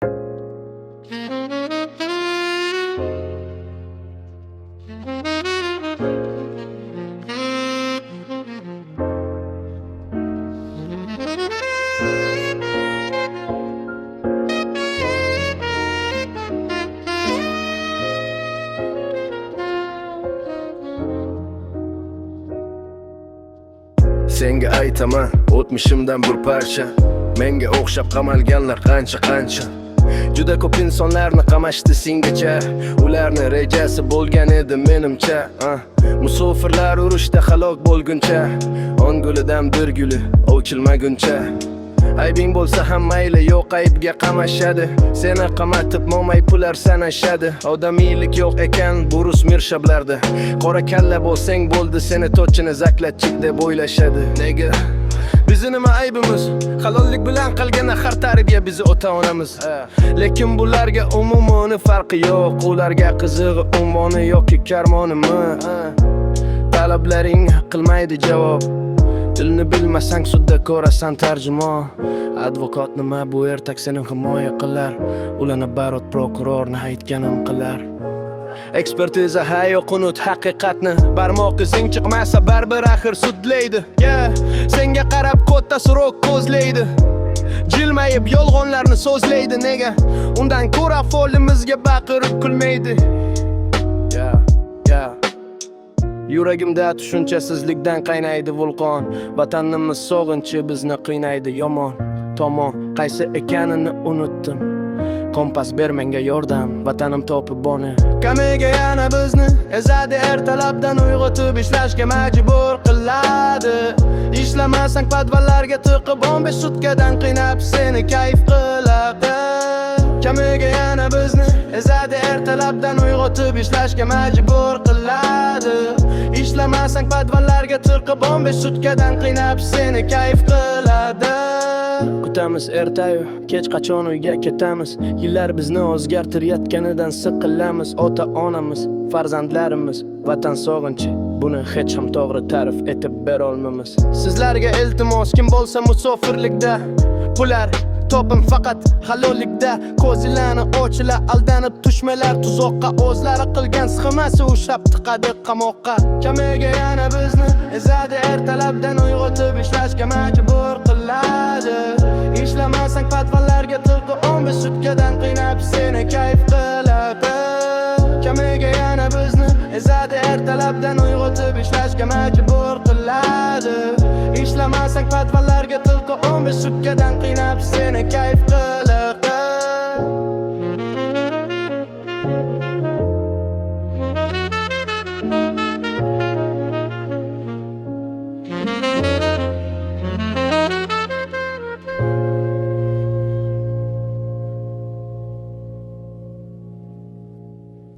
Senga aytaman o'tmishimdan bir parcha. Menga o'xshab qamalganlar qancha. Juda ko'p insonlarni qamashdi sengacha. Ularni rejasi bo'lgan edi menimcha. Musofirlar urushda halok bo'lguncha, on gulidan bir guli o'chilmaguncha. Aybing bo'lsa ham mayli, yo'q aybga qamashadi. Seni qamatib momay pular sanashadi. Odamiylik yo'q ekan bu rus mirshablarda. Qora kalla bo'lsang bo'ldi, seni to'chini zaklatchik deb o'ylashadi. Nega? Bizi nima aybimiz? Halollik bilan qilgan har tarbiya bizi ota-onamiz. Lekin bularga umuman farqi yo'q. Ularga qizig'i unvoni yoki karmonimi? Talablaring qilmaydi javob. Dilni bilmasang sudda ko'rasan tarjimon. Advokat nima bu ertak seni himoya qilar. Ularni barot prokurorni aytganim qilar. Ekspertiza yo'q unut haqiqatni. Barmoq izing chiqmasa baribir axir sudlaydi. Senga qarab qo'tta surok ko'zlaydi. Jilmayib yolg'onlarni so'zlaydi. Nega? Undan ko'ra folimizga baqirib kulmaydi. Yuragimda tushunchasizlikdan qaynaydi vulqon. Vatanimiz sog'inchi bizni qiynaydi yomon tomon. Qaysi ekanini unutdim. Kompas ber menga yordam, vatanim topib boni. Kamiga yana bizni ezadi ertalabdan uyg'otib ishlashga majbur qiladi. Ishlamasang padvallarga tiqib 15 sutkadan qiynab seni kayf qiladi. Kamiga yana bizni ezadi ertalabdan uyg'otib ishlashga majbur qiladi. Ishlamasang padvallarga tiqib 15 sutkadan qiynab seni kayf qiladi. Kutamiz ertayu kech qachon uyga ketamiz. Yillar bizni o'zgartirayotganidan siqilamiz. Ota-onamiz, farzandlarimiz, vatan sog'inchi. Buni hech ham to'g'ri ta'rif etib bera olmaymiz. Sizlarga iltimos, kim bo'lsa musofirlikda, pular topim faqat halollikda. Ko'zlarni ochila aldanib tushmalar tuzoqqa. O'zlari qilgan sxemasi ushlab tiqadi qamoqqa. Kamiga yana bizni ezadi ertalabdan uyg'otib ishlashga majbur qiladi. Ishlamasang padvallarga tiqib 15 sutkadan qiynab seni kayf qiladi. Kamiga yana bizni ezadi ertalabdan uyg'otib ishlashga majbur qiladi. Ishlamasang padvallarga tiqib 15 sutkadan qiynab seni kayf qiladi.